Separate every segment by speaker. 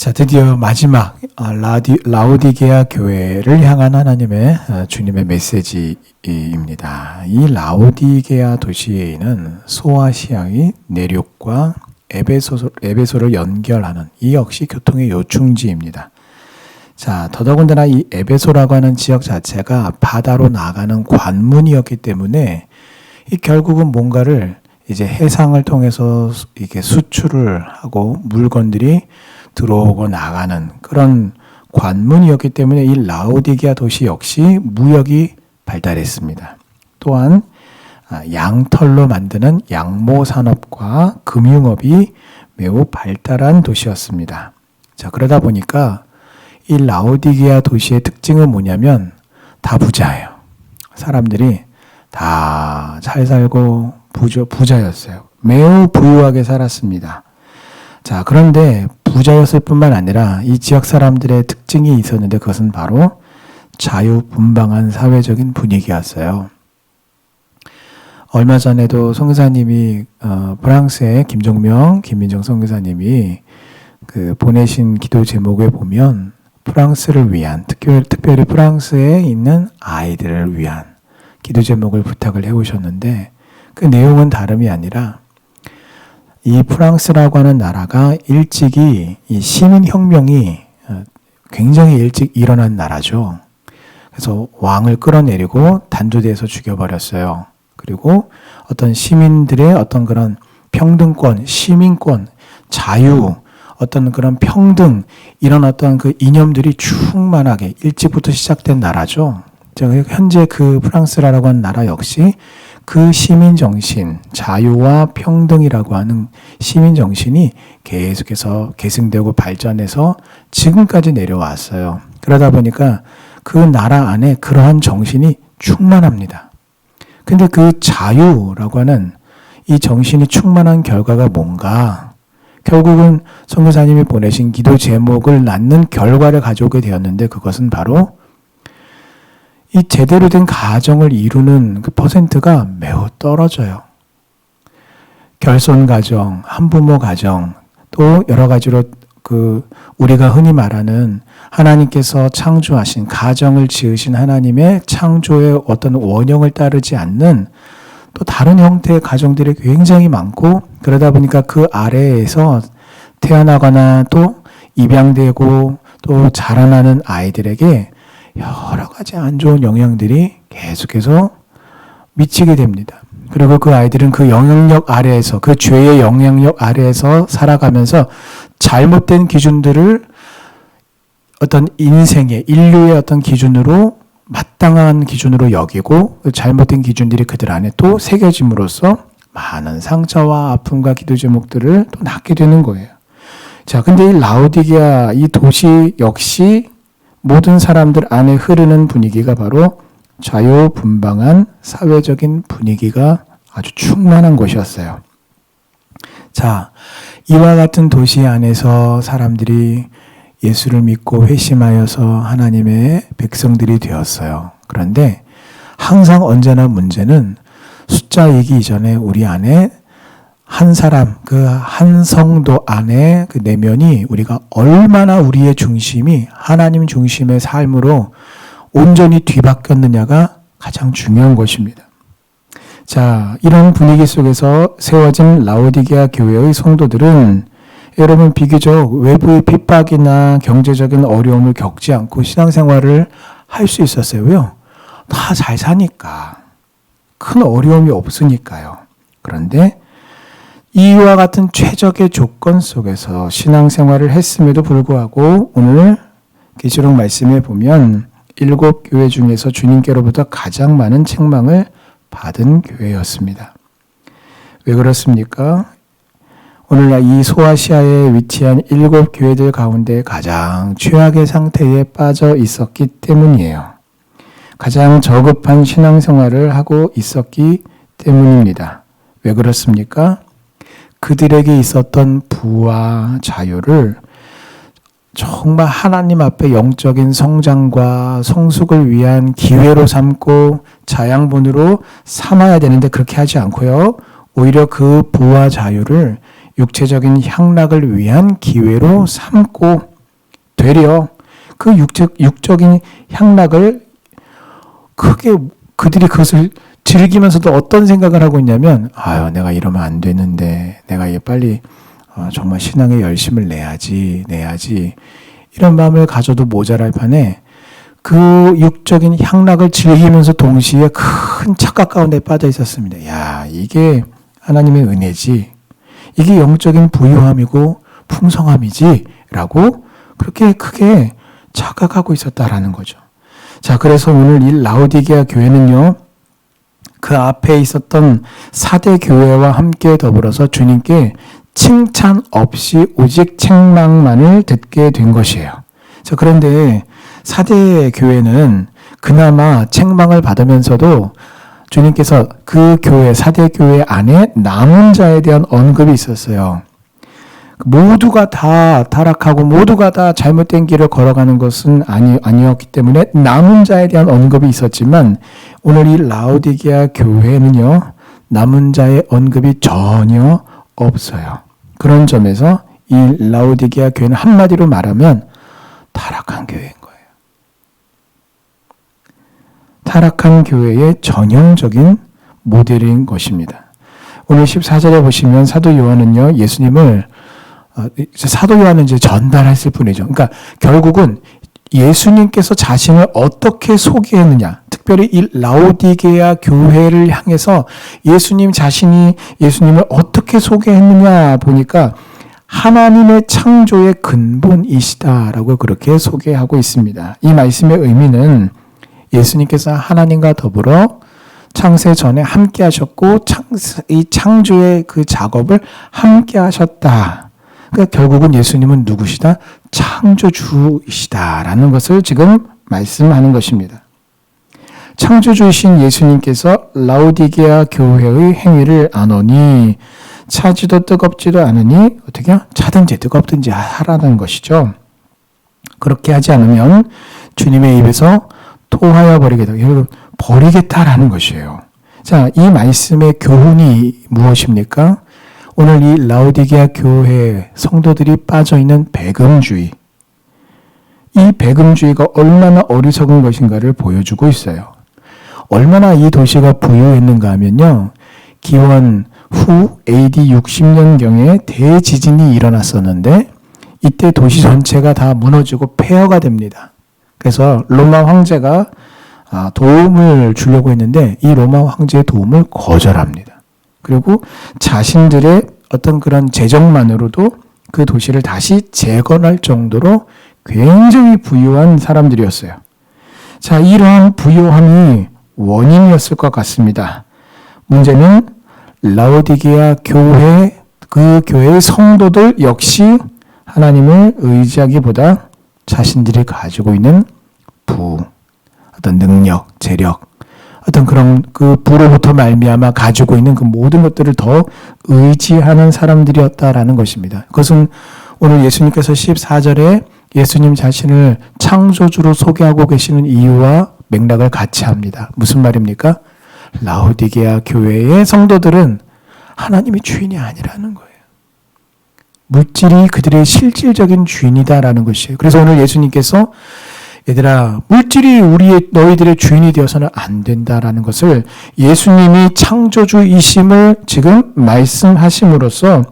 Speaker 1: 자, 드디어 마지막 라오디게아 교회를 향한 하나님의 주님의 메시지입니다. 이 라오디게아 도시에 있는 소아시아의 내륙과 에베소를 연결하는 이 역시 교통의 요충지입니다. 자, 더더군다나 이 에베소라고 하는 지역 자체가 바다로 나가는 관문이었기 때문에 결국은 뭔가를 이제 해상을 통해서 이게 수출을 하고 물건들이 들어오고 나가는 그런 관문이었기 때문에 이 라오디게아 도시 역시 무역이 발달했습니다. 또한 양털로 만드는 양모 산업과 금융업이 매우 발달한 도시였습니다. 자, 그러다 보니까 이 라오디게아 도시의 특징은 뭐냐면 다 부자예요. 사람들이 다 잘 살고 부자였어요. 매우 부유하게 살았습니다. 자, 그런데 부자였을 뿐만 아니라 이 지역 사람들의 특징이 있었는데 그것은 바로 자유분방한 사회적인 분위기였어요. 얼마 전에도 선교사님이 프랑스의 김민정 선교사님이 보내신 기도 제목에 보면 프랑스를 위한 특별히 프랑스에 있는 아이들을 위한 기도 제목을 부탁을 해오셨는데 그 내용은 다름이 아니라 이 프랑스라고 하는 나라가 일찍이 이 시민혁명이 굉장히 일찍 일어난 나라죠. 그래서 왕을 끌어내리고 단조대에서 죽여버렸어요. 그리고 어떤 시민들의 어떤 그런 평등권, 시민권, 자유, 어떤 그런 평등, 이런 어떤 그 이념들이 충만하게 일찍부터 시작된 나라죠. 현재 그 프랑스라고 하는 나라 역시 그 시민정신, 자유와 평등이라고 하는 시민정신이 계속해서 계승되고 발전해서 지금까지 내려왔어요. 그러다 보니까 그 나라 안에 그러한 정신이 충만합니다. 근데 그 자유라고 하는 이 정신이 충만한 결과가 뭔가? 결국은 선교사님이 보내신 기도 제목을 낳는 결과를 가져오게 되었는데 그것은 바로 이 제대로 된 가정을 이루는 그 퍼센트가 매우 떨어져요. 결손 가정, 한부모 가정, 또 여러 가지로 우리가 흔히 말하는 하나님께서 창조하신 가정을 지으신 하나님의 창조의 어떤 원형을 따르지 않는 또 다른 형태의 가정들이 굉장히 많고 그러다 보니까 그 아래에서 태어나거나 또 입양되고 또 자라나는 아이들에게 여러 가지 안 좋은 영향들이 계속해서 미치게 됩니다. 그리고 그 아이들은 그 영향력 아래에서, 그 죄의 영향력 아래에서 살아가면서 잘못된 기준들을 어떤 인류의 어떤 기준으로 마땅한 기준으로 여기고 잘못된 기준들이 그들 안에 또 새겨짐으로써 많은 상처와 아픔과 기도 제목들을 또 낳게 되는 거예요. 자, 근데 이 라오디게아 이 도시 역시 모든 사람들 안에 흐르는 분위기가 바로 자유분방한 사회적인 분위기가 아주 충만한 곳이었어요. 자, 이와 같은 도시 안에서 사람들이 예수를 믿고 회심하여서 하나님의 백성들이 되었어요. 그런데 항상 언제나 문제는 숫자이기 이전에 우리 안에 한 사람, 그 한 성도 안에 그 내면이 우리가 얼마나 우리의 중심이 하나님 중심의 삶으로 온전히 뒤바뀌었느냐가 가장 중요한 것입니다. 자, 이런 분위기 속에서 세워진 라오디게아 교회의 성도들은 여러분 비교적 외부의 핍박이나 경제적인 어려움을 겪지 않고 신앙생활을 할 수 있었어요. 왜요? 다 잘 사니까. 큰 어려움이 없으니까요. 그런데 이와 같은 최적의 조건 속에서 신앙생활을 했음에도 불구하고 오늘 계시록 말씀에 보면 7교회 중에서 주님께로부터 가장 많은 책망을 받은 교회였습니다. 왜 그렇습니까? 오늘날 이 소아시아에 위치한 7교회들 가운데 가장 최악의 상태에 빠져 있었기 때문이에요. 가장 저급한 신앙생활을 하고 있었기 때문입니다. 왜 그렇습니까? 그들에게 있었던 부와 자유를 정말 하나님 앞에 영적인 성장과 성숙을 위한 기회로 삼고 자양분으로 삼아야 되는데 그렇게 하지 않고요. 오히려 그 부와 자유를 육체적인 향락을 위한 기회로 삼고 되려 그 육적인 향락을 크게 그들이 그것을 즐기면서도 어떤 생각을 하고 있냐면, 아유, 내가 이러면 안 되는데, 내가 빨리 정말 신앙에 열심을 내야지. 이런 마음을 가져도 모자랄 판에 그 육적인 향락을 즐기면서 동시에 큰 착각 가운데 빠져 있었습니다. 야, 이게 하나님의 은혜지. 이게 영적인 부유함이고 풍성함이지. 라고 그렇게 크게 착각하고 있었다라는 거죠. 자, 그래서 오늘 이 라오디게아 교회는요, 그 앞에 있었던 4대 교회와 함께 더불어서 주님께 칭찬 없이 오직 책망만을 듣게 된 것이에요. 자, 그런데 4대 교회는 그나마 책망을 받으면서도 주님께서 그 교회, 4대 교회 안에 남은 자에 대한 언급이 있었어요. 모두가 다 타락하고 모두가 다 잘못된 길을 걸어가는 것은 아니었기 때문에 남은 자에 대한 언급이 있었지만 오늘 이 라오디게아 교회는요, 남은 자의 언급이 전혀 없어요. 그런 점에서 이 라오디게아 교회는 한마디로 말하면 타락한 교회인 거예요. 타락한 교회의 전형적인 모델인 것입니다. 오늘 14절에 보시면 사도 요한은요, 예수님을 사도 요한은 이제 전달했을 뿐이죠. 그러니까 결국은 예수님께서 자신을 어떻게 소개했느냐, 특별히 이 라오디게아 교회를 향해서 예수님 자신이 예수님을 어떻게 소개했느냐 보니까 하나님의 창조의 근본이시다라고 그렇게 소개하고 있습니다. 이 말씀의 의미는 예수님께서 하나님과 더불어 창세 전에 함께 하셨고 이 창조의 그 작업을 함께 하셨다. 그러니까 결국은 예수님은 누구시다? 창조주이시다라는 것을 지금 말씀하는 것입니다. 창조주이신 예수님께서 라오디게아 교회의 행위를 아노니 차지도 뜨겁지도 않으니 어떻게 차든지 뜨겁든지 하라는 것이죠. 그렇게 하지 않으면 주님의 입에서 토하여 버리겠다. 버리겠다라는 것이에요. 자, 이 말씀의 교훈이 무엇입니까? 오늘 이 라오디게아 교회 성도들이 빠져있는 배금주의, 이 배금주의가 얼마나 어리석은 것인가를 보여주고 있어요. 얼마나 이 도시가 부유했는가 하면요, 기원 후 AD 60년경에 대지진이 일어났었는데 이때 도시 전체가 다 무너지고 폐허가 됩니다. 그래서 로마 황제가 도움을 주려고 했는데 이 로마 황제의 도움을 거절합니다. 그리고 자신들의 어떤 그런 재정만으로도 그 도시를 다시 재건할 정도로 굉장히 부유한 사람들이었어요. 자, 이러한 부유함이 원인이었을 것 같습니다. 문제는 라오디게아 교회, 그 교회의 성도들 역시 하나님을 의지하기보다 자신들이 가지고 있는 어떤 능력, 재력, 어떤 그런 그 부로부터 말미암아 가지고 있는 그 모든 것들을 더 의지하는 사람들이었다라는 것입니다. 그것은 오늘 예수님께서 14절에 예수님 자신을 창조주로 소개하고 계시는 이유와 맥락을 같이 합니다. 무슨 말입니까? 라오디게아 교회의 성도들은 하나님이 주인이 아니라는 거예요. 물질이 그들의 실질적인 주인이다라는 것이에요. 그래서 오늘 예수님께서 얘들아, 물질이 너희들의 주인이 되어서는 안 된다라는 것을 예수님이 창조주이심을 지금 말씀하심으로써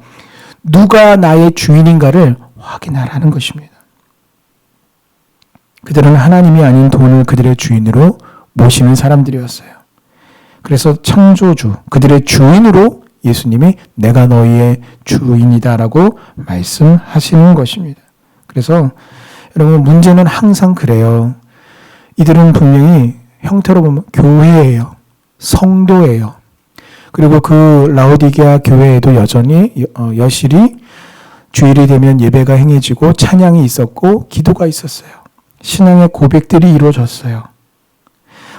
Speaker 1: 누가 나의 주인인가를 확인하라는 것입니다. 그들은 하나님이 아닌 돈을 그들의 주인으로 모시는 사람들이었어요. 그래서 창조주, 그들의 주인으로 예수님이 내가 너희의 주인이다라고 말씀하시는 것입니다. 그래서 여러분, 문제는 항상 그래요. 이들은 분명히 형태로 보면 교회예요. 성도예요. 그리고 그 라오디게아 교회에도 여전히 여실히 주일이 되면 예배가 행해지고 찬양이 있었고 기도가 있었어요. 신앙의 고백들이 이루어졌어요.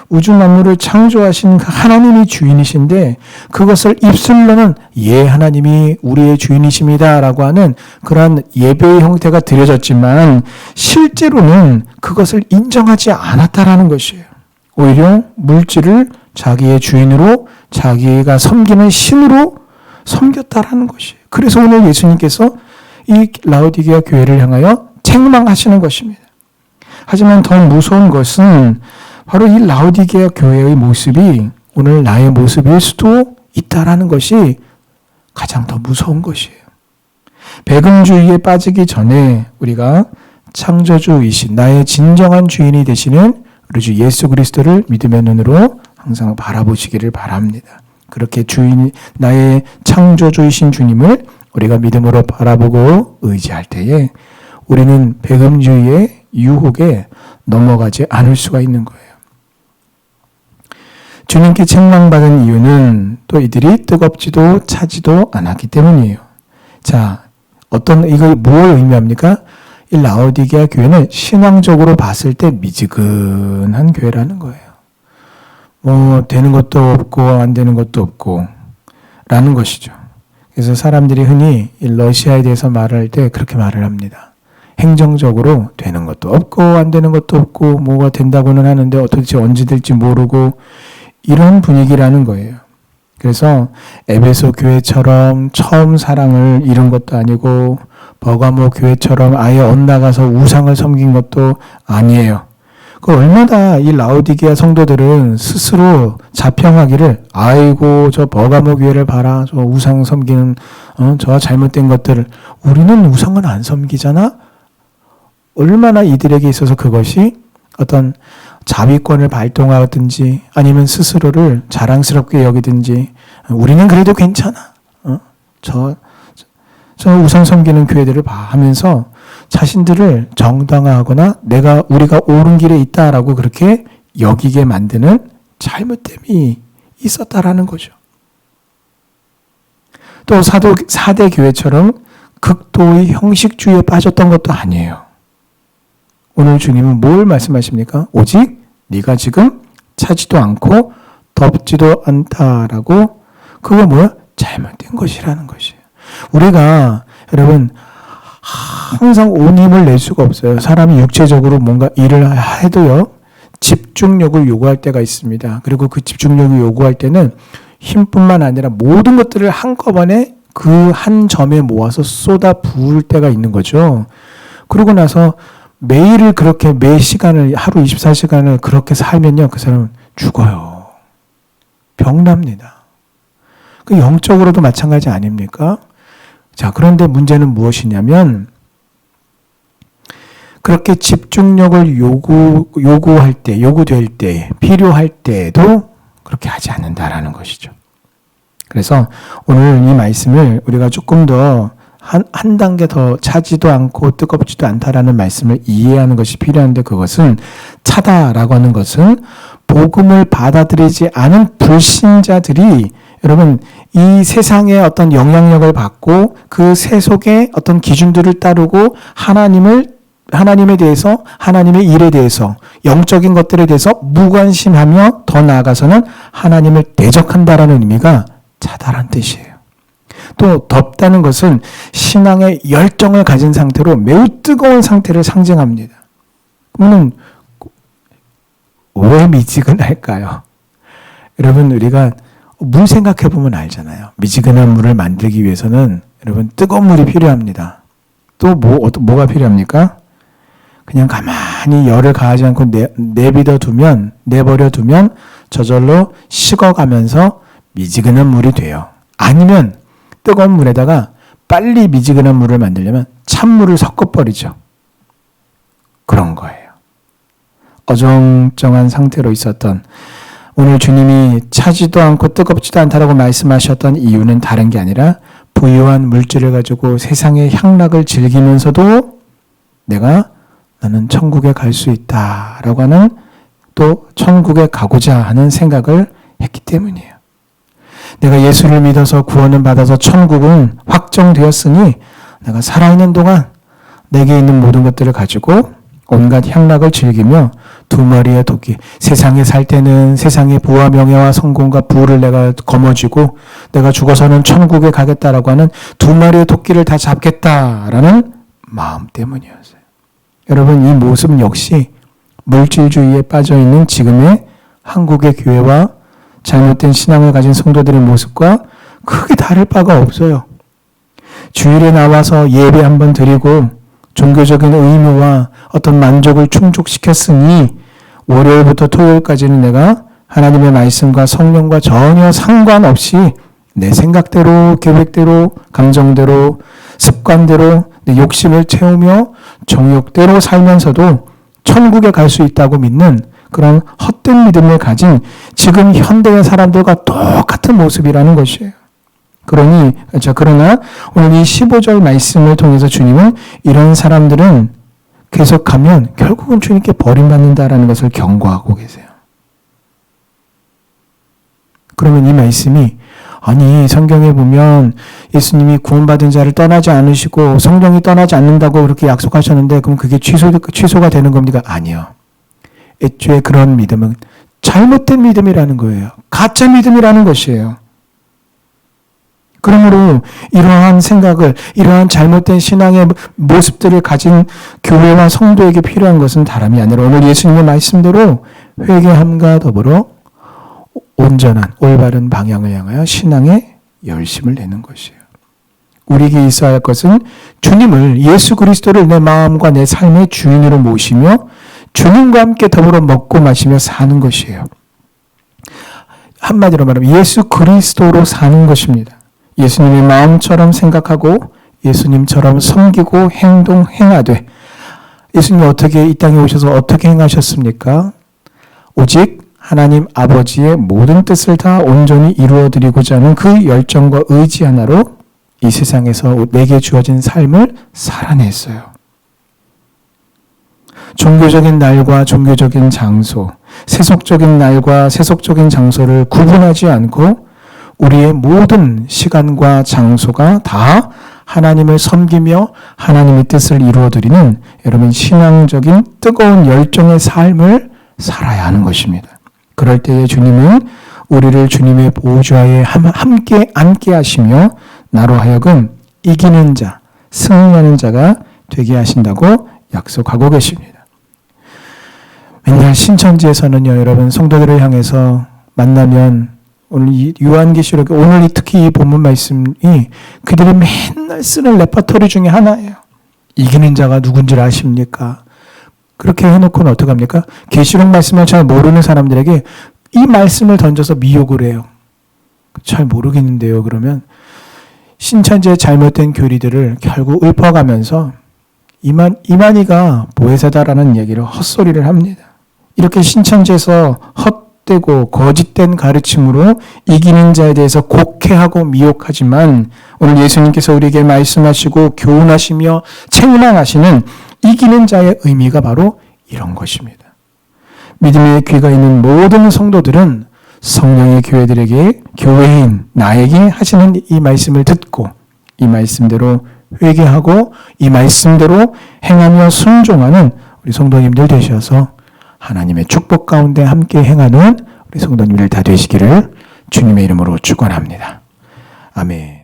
Speaker 1: 우주 만물을 창조하신 하나님이 주인이신데 그것을 입술로는 하나님이 우리의 주인이십니다 라고 하는 그러한 예배의 형태가 드려졌지만 실제로는 그것을 인정하지 않았다라는 것이에요. 오히려 물질을 자기의 주인으로 자기가 섬기는 신으로 섬겼다라는 것이에요. 그래서 오늘 예수님께서 이 라오디게아 교회를 향하여 책망하시는 것입니다. 하지만 더 무서운 것은 바로 이 라오디게아 교회의 모습이 오늘 나의 모습일 수도 있다라는 것이 가장 더 무서운 것이에요. 배금주의에 빠지기 전에 우리가 창조주이신 나의 진정한 주인이 되시는 우리 주 예수 그리스도를 믿음의 눈으로 항상 바라보시기를 바랍니다. 그렇게 나의 창조주이신 주님을 우리가 믿음으로 바라보고 의지할 때에 우리는 배금주의의 유혹에 넘어가지 않을 수가 있는 거예요. 주님께 책망받은 이유는 또 이들이 뜨겁지도 차지도 않았기 때문이에요. 자, 이거 뭘 의미합니까? 이 라오디게아 교회는 신앙적으로 봤을 때 미지근한 교회라는 거예요. 되는 것도 없고 안 되는 것도 없고 라는 것이죠. 그래서 사람들이 흔히 이 러시아에 대해서 말할 때 그렇게 말을 합니다. 행정적으로 되는 것도 없고 안 되는 것도 없고 뭐가 된다고는 하는데 어떻게 언제 될지 모르고 이런 분위기라는 거예요. 그래서 에베소 교회처럼 처음 사랑을 잃은 것도 아니고 버가모 교회처럼 아예 엇나가서 우상을 섬긴 것도 아니에요. 얼마나 이 라오디게아 성도들은 스스로 자평하기를 아이고 저 버가모 교회를 봐라. 저 우상 섬기는 저 잘못된 것들을 우리는 우상은 안 섬기잖아. 얼마나 이들에게 있어서 그것이 어떤 자위권을 발동하든지 아니면 스스로를 자랑스럽게 여기든지 우리는 그래도 괜찮아. 저 우상 섬기는 교회들을 봐 하면서 자신들을 정당화하거나 우리가 옳은 길에 있다라고 그렇게 여기게 만드는 잘못됨이 있었다라는 거죠. 또 사대 교회처럼 극도의 형식주의에 빠졌던 것도 아니에요. 오늘 주님은 뭘 말씀하십니까? 오직 네가 지금 차지도 않고 덥지도 않다라고 그거 뭐야? 잘못된 것이라는 것이에요. 우리가 여러분 항상 온 힘을 낼 수가 없어요. 사람이 육체적으로 뭔가 일을 해도요. 집중력을 요구할 때가 있습니다. 그리고 그 집중력을 요구할 때는 힘뿐만 아니라 모든 것들을 한꺼번에 그 한 점에 모아서 쏟아 부을 때가 있는 거죠. 그러고 나서 매일을 그렇게 매 시간을 하루 24시간을 그렇게 살면요. 그 사람은 죽어요. 병납니다. 그 영적으로도 마찬가지 아닙니까? 자, 그런데 문제는 무엇이냐면 그렇게 집중력을 요구될 때, 필요할 때도 그렇게 하지 않는다라는 것이죠. 그래서 오늘 이 말씀을 우리가 조금 더 한 단계 더 차지도 않고 뜨겁지도 않다라는 말씀을 이해하는 것이 필요한데 그것은 차다라고 하는 것은 복음을 받아들이지 않은 불신자들이 여러분 이 세상의 어떤 영향력을 받고 그 세속의 어떤 기준들을 따르고 하나님에 대해서 하나님의 일에 대해서 영적인 것들에 대해서 무관심하며 더 나아가서는 하나님을 대적한다라는 의미가 차다란 뜻이에요. 또 덥다는 것은 신앙의 열정을 가진 상태로 매우 뜨거운 상태를 상징합니다. 그러면 왜 미지근할까요? 여러분 우리가 물 생각해 보면 알잖아요. 미지근한 물을 만들기 위해서는 여러분 뜨거운 물이 필요합니다. 또 뭐가 필요합니까? 그냥 가만히 열을 가하지 않고 내버려 두면 저절로 식어가면서 미지근한 물이 돼요. 아니면 뜨거운 물에다가 빨리 미지근한 물을 만들려면 찬물을 섞어버리죠. 그런 거예요. 어정쩡한 상태로 있었던 오늘 주님이 차지도 않고 뜨겁지도 않다라고 말씀하셨던 이유는 다른 게 아니라 부유한 물질을 가지고 세상의 향락을 즐기면서도 나는 천국에 갈 수 있다라고 하는 또 천국에 가고자 하는 생각을 했기 때문이에요. 내가 예수를 믿어서 구원을 받아서 천국은 확정되었으니 내가 살아있는 동안 내게 있는 모든 것들을 가지고 온갖 향락을 즐기며 두 마리의 토끼, 세상에 살 때는 세상의 부와 명예와 성공과 부를 내가 거머쥐고 내가 죽어서는 천국에 가겠다라고 하는 두 마리의 토끼를 다 잡겠다라는 마음 때문이었어요. 여러분 이 모습은 역시 물질주의에 빠져있는 지금의 한국의 교회와 잘못된 신앙을 가진 성도들의 모습과 크게 다를 바가 없어요. 주일에 나와서 예배 한번 드리고 종교적인 의무와 어떤 만족을 충족시켰으니 월요일부터 토요일까지는 내가 하나님의 말씀과 성령과 전혀 상관없이 내 생각대로, 계획대로, 감정대로, 습관대로 내 욕심을 채우며 정욕대로 살면서도 천국에 갈 수 있다고 믿는 그런 헛된 믿음을 가진 지금 현대의 사람들과 똑같은 모습이라는 것이에요. 그러나 오늘 이 15절 말씀을 통해서 주님은 이런 사람들은 계속하면 결국은 주님께 버림받는다라는 것을 경고하고 계세요. 그러면 이 말씀이 아니 성경에 보면 예수님이 구원받은 자를 떠나지 않으시고 성령이 떠나지 않는다고 그렇게 약속하셨는데 그럼 그게 취소가 되는 겁니까? 아니요. 애초에 그런 믿음은 잘못된 믿음이라는 거예요. 가짜 믿음이라는 것이에요. 그러므로 이러한 생각을, 이러한 잘못된 신앙의 모습들을 가진 교회와 성도에게 필요한 것은 다름이 아니라 오늘 예수님의 말씀대로 회개함과 더불어 온전한 올바른 방향을 향하여 신앙의 열심을 내는 것이에요. 우리에게 있어야 할 것은 주님을, 예수 그리스도를 내 마음과 내 삶의 주인으로 모시며 주님과 함께 더불어 먹고 마시며 사는 것이에요. 한마디로 말하면 예수 그리스도로 사는 것입니다. 예수님의 마음처럼 생각하고 예수님처럼 섬기고 행하되 예수님이 어떻게 이 땅에 오셔서 어떻게 행하셨습니까? 오직 하나님 아버지의 모든 뜻을 다 온전히 이루어드리고자 하는 그 열정과 의지 하나로 이 세상에서 내게 주어진 삶을 살아냈어요. 종교적인 날과 종교적인 장소, 세속적인 날과 세속적인 장소를 구분하지 않고 우리의 모든 시간과 장소가 다 하나님을 섬기며 하나님의 뜻을 이루어드리는 여러분 신앙적인 뜨거운 열정의 삶을 살아야 하는 것입니다. 그럴 때에 주님은 우리를 주님의 보좌에 함께 앉게 하시며 나로 하여금 이기는 자, 승리하는 자가 되게 하신다고 약속하고 계십니다. 맨날 신천지에서는요, 여러분 성도들을 향해서 만나면 오늘 이 요한계시록 오늘 특히 이 본문 말씀이 그들이 맨날 쓰는 레퍼토리 중에 하나예요. 이기는 자가 누군지 아십니까? 그렇게 해놓고는 어떡합니까? 계시록 말씀을 잘 모르는 사람들에게 이 말씀을 던져서 미혹을 해요. 잘 모르겠는데요. 그러면 신천지의 잘못된 교리들을 결국 읊어가면서 이만희가 보혜사다라는 얘기를 헛소리를 합니다. 이렇게 신천지에서 헛되고 거짓된 가르침으로 이기는 자에 대해서 곡해하고 미혹하지만 오늘 예수님께서 우리에게 말씀하시고 교훈하시며 책망하시는 이기는 자의 의미가 바로 이런 것입니다. 믿음의 귀가 있는 모든 성도들은 성령의 교회들에게 교회인 나에게 하시는 이 말씀을 듣고 이 말씀대로 회개하고 이 말씀대로 행하며 순종하는 우리 성도님들 되셔서 하나님의 축복 가운데 함께 행하는 우리 성도님들 다 되시기를 주님의 이름으로 축원합니다. 아멘.